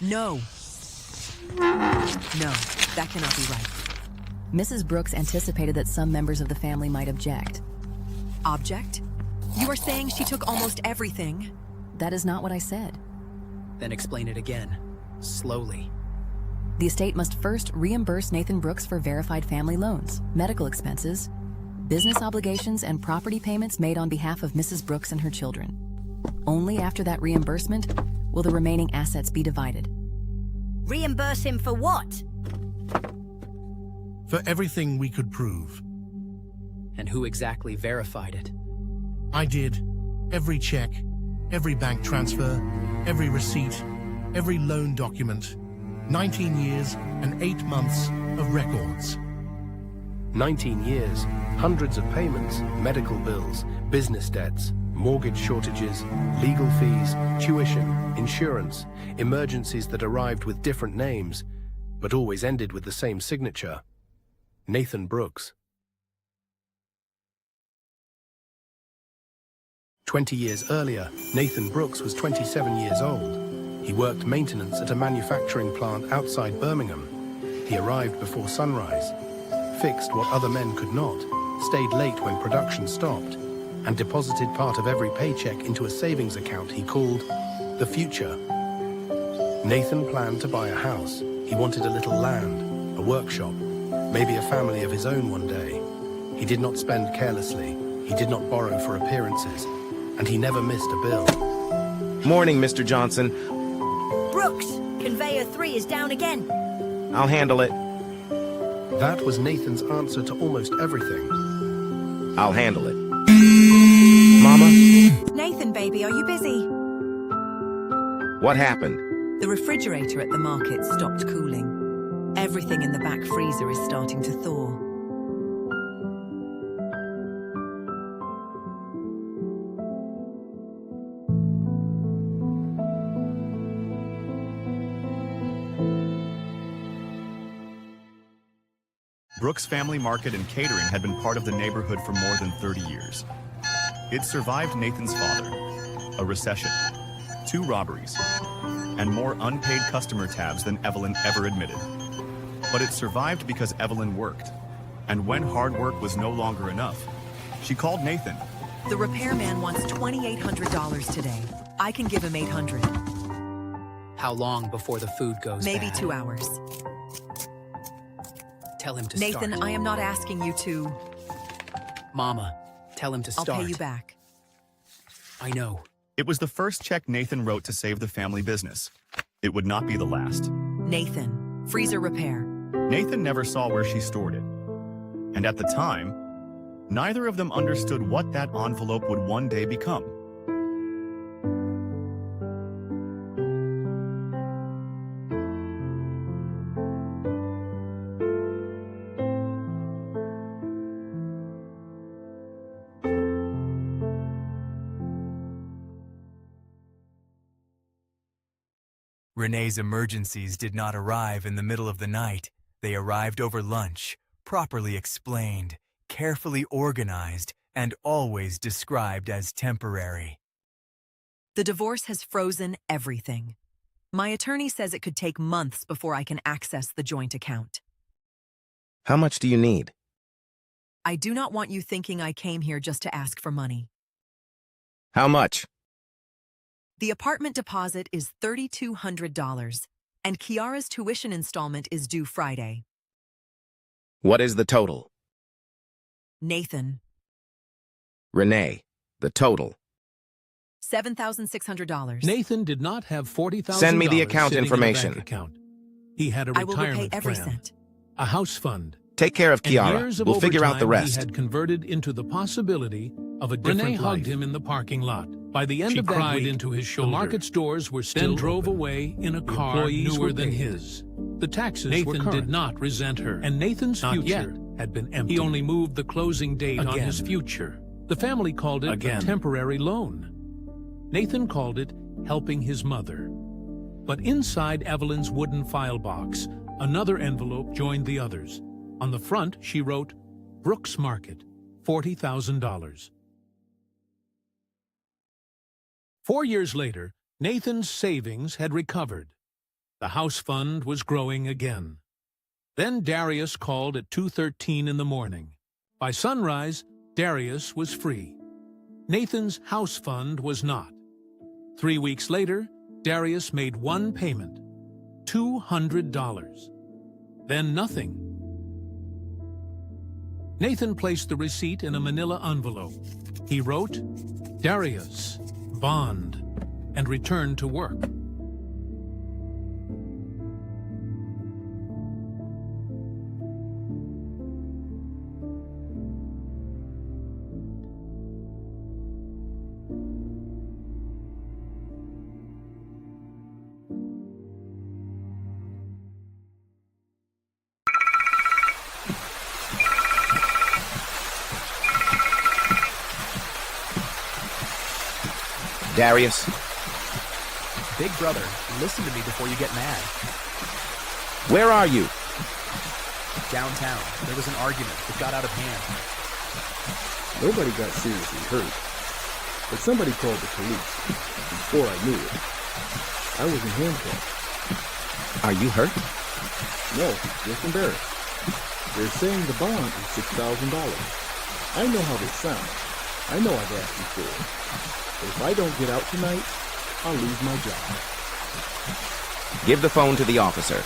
No. No, that cannot be right. Mrs. Brooks anticipated that some members of the family might object. Object? You are saying she took almost everything? That is not what I said. Then explain it again, slowly. The estate must first reimburse Nathan Brooks for verified family loans, medical expenses, business obligations, and property payments made on behalf of Mrs. Brooks and her children. Only after that reimbursement will the remaining assets be divided. Reimburse him for what? For everything we could prove. And who exactly verified it? I did. Every check, every bank transfer, every receipt, every loan document. 19 years and 8 months of records. 19 years, hundreds of payments, medical bills, business debts, mortgage shortages, legal fees, tuition, insurance, emergencies that arrived with different names, but always ended with the same signature. Nathan Brooks. 20 years earlier, Nathan Brooks was 27 years old. He worked maintenance at a manufacturing plant outside Birmingham. He arrived before sunrise, fixed what other men could not, stayed late when production stopped, and deposited part of every paycheck into a savings account he called the future. Nathan planned to buy a house. He wanted a little land, a workshop, maybe a family of his own one day. He did not spend carelessly. He did not borrow for appearances, and he never missed a bill. Morning, Mr. Johnson. Brooks, conveyor 3 is down again. I'll handle it. That was Nathan's answer to almost everything. I'll handle it. Mama? Nathan, baby, are you busy? What happened? The refrigerator at the market stopped cooling. Everything in the back freezer is starting to thaw. Brooks Family Market and Catering had been part of the neighborhood for more than 30 years. It survived Nathan's father, a recession, 2 robberies, and more unpaid customer tabs than Evelyn ever admitted. But it survived because Evelyn worked, and when hard work was no longer enough, she called Nathan. The repairman wants $2,800 today. I can give him $800. How long before the food goes Maybe bad? 2 hours. Tell him to Nathan, start. I am not asking you to. Mama, tell him to I'll start. pay you back. I know. It was the first check Nathan wrote to save the family business. It would not be the last. Nathan, freezer repair. Nathan never saw where she stored it. And at the time, neither of them understood what that envelope would one day become. Renee's emergencies did not arrive in the middle of the night. They arrived over lunch, properly explained, carefully organized, and always described as temporary. The divorce has frozen everything. My attorney says it could take months before I can access the joint account. How much do you need? I do not want you thinking I came here just to ask for money. How much? The apartment deposit is $3,200, and Kiara's tuition installment is due Friday. What is the total? Nathan, Renee, the total. $7,600. Nathan did not have $40,000. Send me the account sitting in a bank information. account. He had a I will repay retirement every plan, cent. a house fund. Take care of And years Kiara. of We'll figure out the overtime rest. He had converted into the possibility of a different Renee hugged him in the parking lot. By the end of that cried week, into his shoulder. The market stores were still drove away in a car newer than his. The taxes Nathan did not resent her, and Nathan's future had been empty. He only moved the closing date on his future. The family called it a temporary loan. Nathan called it helping his mother. But inside Evelyn's wooden file box, another envelope joined the others. On the front, she wrote, Brooks Market, $40,000. 4 years later, Nathan's savings had recovered. The house fund was growing again. Then Darius called at 2:13 in the morning. By sunrise, Darius was free. Nathan's house fund was not. 3 weeks later, Darius made one payment, $200. Then nothing. Nathan placed the receipt in a manila envelope. He wrote, "Darius, bond," and returned to work. Darius? Big brother, listen to me before you get mad. Where are you? Downtown, there was an argument. It got out of hand. Nobody got seriously hurt, but somebody called the police. Before I knew it, I was in handcuffs. Are you hurt? No, just embarrassed. They're saying the bond is $6,000. I know how they sound. I know I've asked before. But if I don't get out tonight, I'll lose my job. Give the phone to the officer.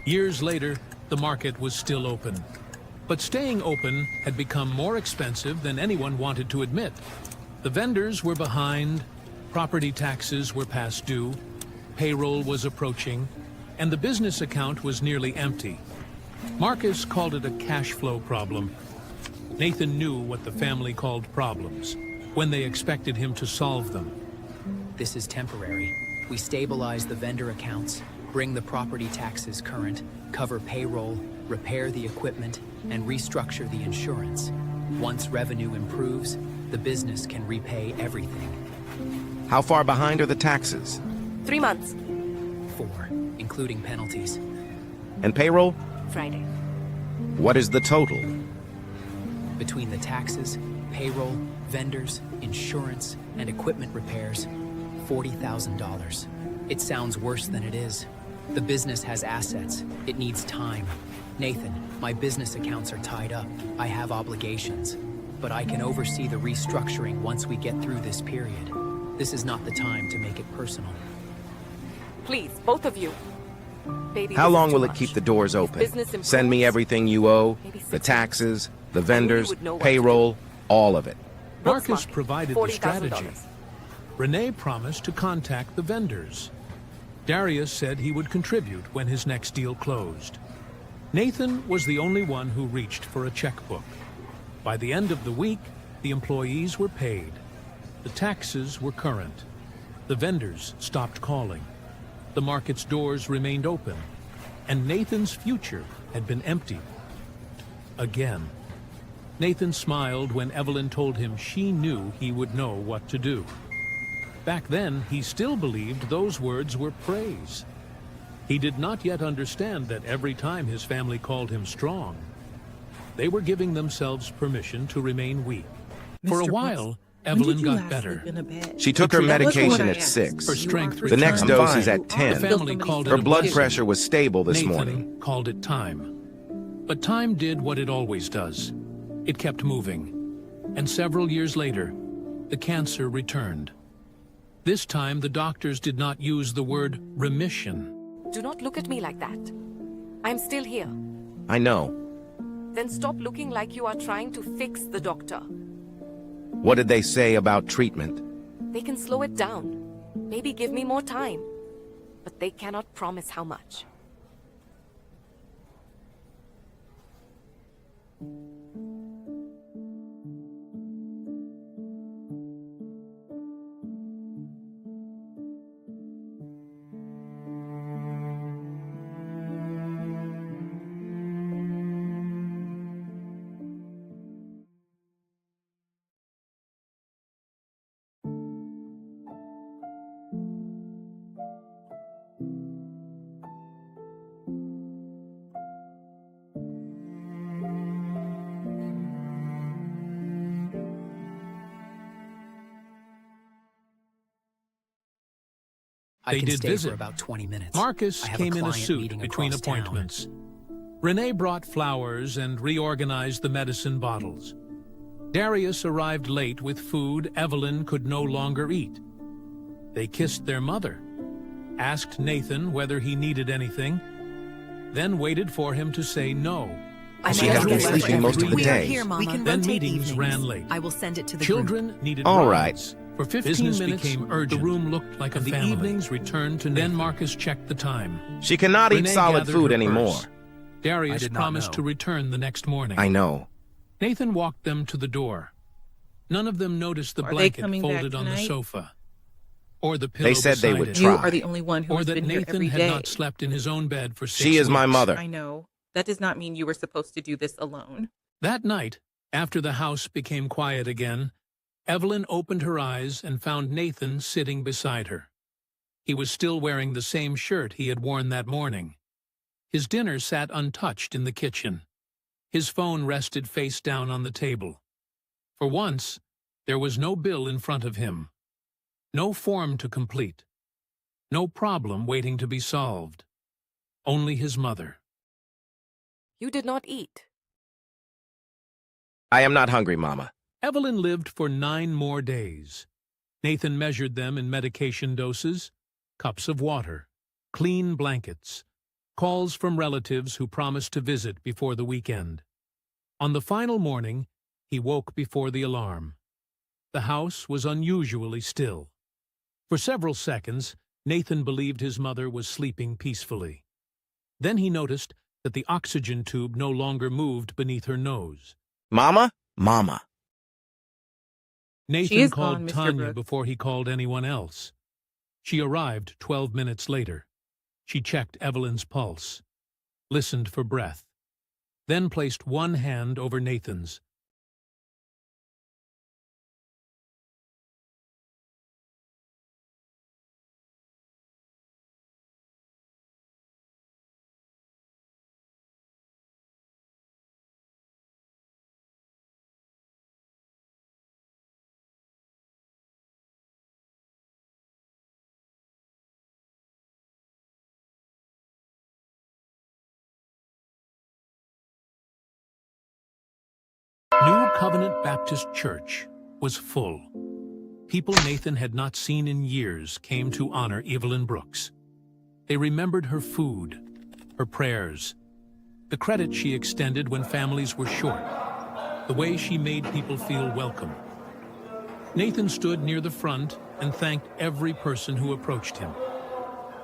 Years later, the market was still open. But staying open had become more expensive than anyone wanted to admit. The vendors were behind, property taxes were past due, payroll was approaching, and the business account was nearly empty. Marcus called it a cash flow problem. Nathan knew what the family called problems, when they expected him to solve them. This is temporary. We stabilize the vendor accounts, bring the property taxes current, cover payroll, repair the equipment, and restructure the insurance. Once revenue improves, the business can repay everything. How far behind are the taxes? 3 months. 4, including penalties. And payroll? Friday. What is the total? Between the taxes, payroll, vendors, insurance, and equipment repairs, $40,000. It sounds worse than it is. The business has assets. It needs time. Nathan, my business accounts are tied up. I have obligations. But I can oversee the restructuring once we get through this period. This is not the time to make it personal. Please, both of you. Baby, How long will it much. keep the doors open? Business improves, Send me everything you owe, maybe 6 the taxes, the I really vendors, would know what to payroll, all of it. Marcus Market, provided the $40,000. strategy. Renee promised to contact the vendors. Darius said he would contribute when his next deal closed. Nathan was the only one who reached for a checkbook. By the end of the week, the employees were paid. The taxes were current. The vendors stopped calling. The market's doors remained open, and Nathan's future had been emptied. Again. Nathan smiled when Evelyn told him she knew he would know what to do. Back then, he still believed those words were praise. He did not yet understand that every time his family called him strong, they were giving themselves permission to remain weak. For a while, Evelyn got better. She took her medication at 6. Her strength The next returned. dose is at The 10. family called it Her a blood blessing. pressure was stable this Nathan morning. called it time. But time did what it always does. It kept moving. And several years later, the cancer returned. This time, the doctors did not use the word remission. Do not look at me like that. I'm still here. I know. Then stop looking like you are trying to fix the doctor. What did they say about treatment? They can slow it down. Maybe give me more time. But they cannot promise how much. I They can did stay visit. for about 20 minutes. Marcus I have came in a client suit meeting between across town. appointments. Renee brought flowers and reorganized the medicine bottles. Darius arrived late with food Evelyn could no longer eat. They kissed their mother, asked Nathan whether he needed anything, then waited for him to say no. She has been sleeping most of the We are day. here, Mama. We can then rotate meetings evenings. ran late. I will send it to the Children group. needed All rides. right. For 15 Business minutes, became urgent. the room looked like a The family. evenings returned to Then Marcus checked the time. She cannot eat Renee solid gathered food her anymore. purse. Darius I did not promised know. to return the next morning. I know. Nathan walked them to the door. None of them noticed the Are they blanket coming back folded on the tonight? sofa, or the pillow They said they beside would it, try. You are the only one who or has that been here Nathan every had day. not slept in his own bed for 6 She is my weeks. mother. I know. That does not mean you were supposed to do this alone. That night, after the house became quiet again, Evelyn opened her eyes and found Nathan sitting beside her. He was still wearing the same shirt he had worn that morning. His dinner sat untouched in the kitchen. His phone rested face down on the table. For once, there was no bill in front of him, no form to complete, no problem waiting to be solved. Only his mother. You did not eat. I am not hungry, Mama. Evelyn lived for 9 more days. Nathan measured them in medication doses, cups of water, clean blankets, calls from relatives who promised to visit before the weekend. On the final morning, he woke before the alarm. The house was unusually still. For several seconds, Nathan believed his mother was sleeping peacefully. Then he noticed that the oxygen tube no longer moved beneath her nose. Mama? Mama. She Nathan is called gone, Mr. Tanya Brooks. before he called anyone else. She arrived 12 minutes later. She checked Evelyn's pulse, listened for breath, then placed one hand over Nathan's. New Covenant Baptist Church was full. People Nathan had not seen in years came to honor Evelyn Brooks. They remembered her food, her prayers, the credit she extended when families were short, the way she made people feel welcome. Nathan stood near the front and thanked every person who approached him.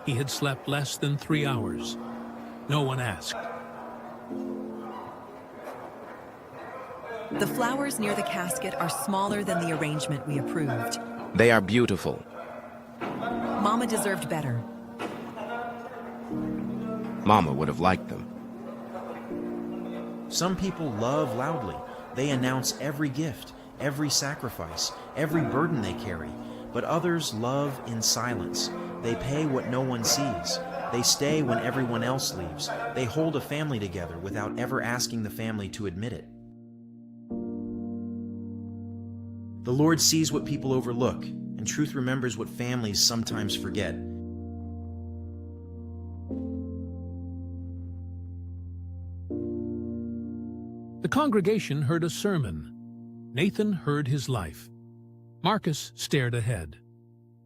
He had slept less than 3 hours. No one asked. The flowers near the casket are smaller than the arrangement we approved. They are beautiful. Mama deserved better. Mama would have liked them. Some people love loudly. They announce every gift, every sacrifice, every burden they carry. But others love in silence. They pay what no one sees. They stay when everyone else leaves. They hold a family together without ever asking the family to admit it. The Lord sees what people overlook, and truth remembers what families sometimes forget. The congregation heard a sermon. Nathan heard his life. Marcus stared ahead.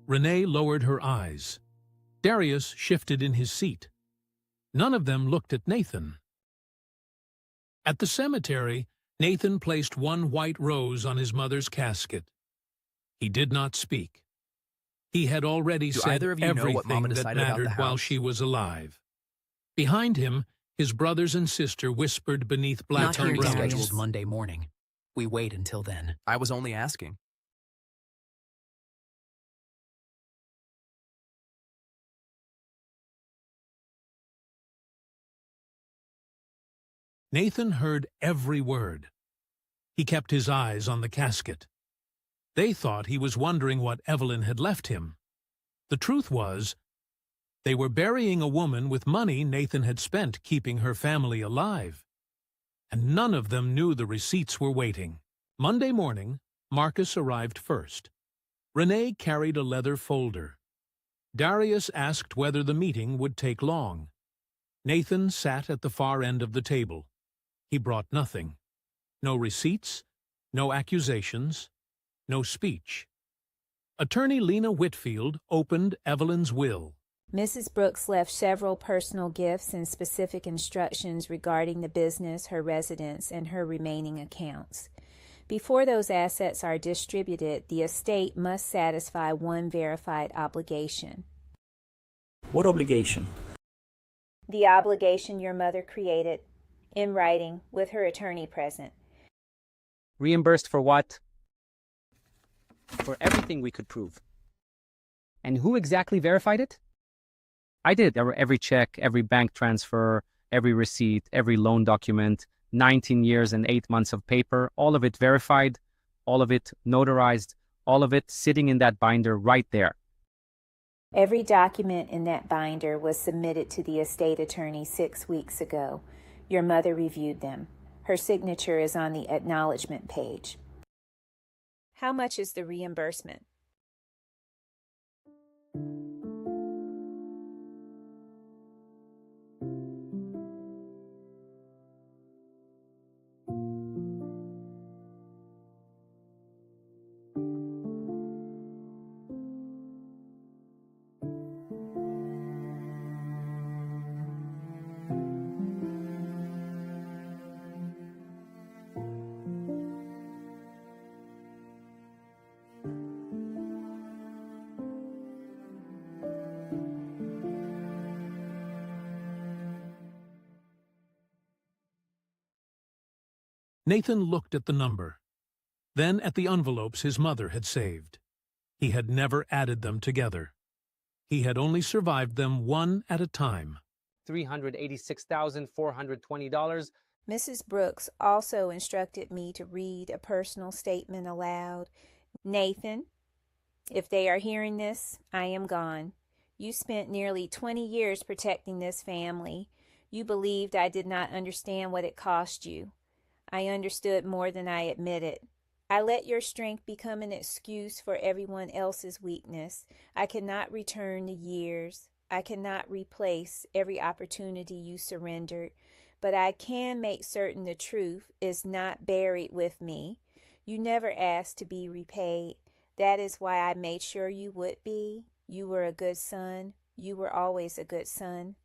Renee lowered her eyes. Darius shifted in his seat. None of them looked at Nathan. At the cemetery, Nathan placed one white rose on his mother's casket. He did not speak. He had already Do said either of you know what everything Mama that decided about the mattered while house? she was alive. Behind him, his brothers and sister whispered beneath black Not here, umbrellas. Darius. Scheduled Monday morning. We wait until then. I was only asking. Nathan heard every word. He kept his eyes on the casket. They thought he was wondering what Evelyn had left him. The truth was, they were burying a woman with money Nathan had spent keeping her family alive. And none of them knew the receipts were waiting. Monday morning, Marcus arrived first. Renee carried a leather folder. Darius asked whether the meeting would take long. Nathan sat at the far end of the table. He brought nothing. No receipts, no accusations, no speech. Attorney Lena Whitfield opened Evelyn's will. Mrs. Brooks left several personal gifts and specific instructions regarding the business, her residence, and her remaining accounts. Before those assets are distributed, the estate must satisfy one verified obligation. What obligation? The obligation your mother created, in writing, with her attorney present. Reimbursed for what? For everything we could prove. And who exactly verified it? I did. Every check, every bank transfer, every receipt, every loan document, 19 years and 8 months of paper, all of it verified, all of it notarized, all of it sitting in that binder right there. Every document in that binder was submitted to the estate attorney 6 weeks ago. Your mother reviewed them. Her signature is on the acknowledgement page. How much is the reimbursement? Nathan looked at the number, then at the envelopes his mother had saved. He had never added them together. He had only survived them one at a time. $386,420. Mrs. Brooks also instructed me to read a personal statement aloud. Nathan, if they are hearing this, I am gone. You spent nearly 20 years protecting this family. You believed I did not understand what it cost you. I understood more than I admitted. I let your strength become an excuse for everyone else's weakness. I cannot return the years. I cannot replace every opportunity you surrendered, but I can make certain the truth is not buried with me. You never asked to be repaid. That is why I made sure you would be. You were a good son. You were always a good son.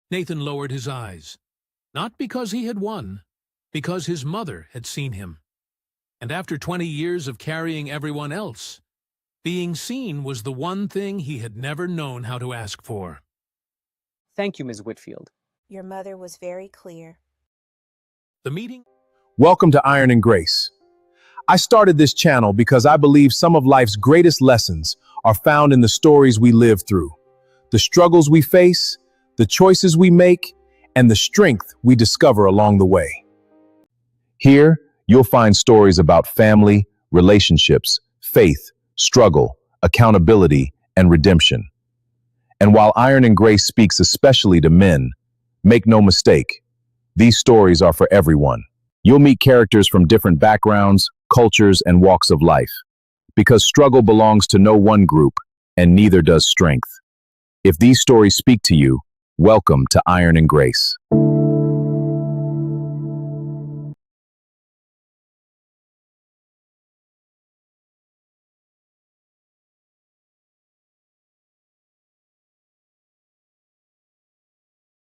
Nathan lowered his eyes, not because he had won, because his mother had seen him. And after 20 years of carrying everyone else, being seen was the one thing he had never known how to ask for. Thank you, Ms. Whitfield. Your mother was very clear. The meeting. Welcome to Iron and Grace. I started this channel because I believe some of life's greatest lessons are found in the stories we live through, the struggles we face, the choices we make, and the strength we discover along the way. Here, you'll find stories about family, relationships, faith, struggle, accountability, and redemption. And while Iron and Grace speaks especially to men, make no mistake, these stories are for everyone. You'll meet characters from different backgrounds, cultures, and walks of life, because struggle belongs to no one group, and neither does strength. If these stories speak to you, welcome to Iron and Grace.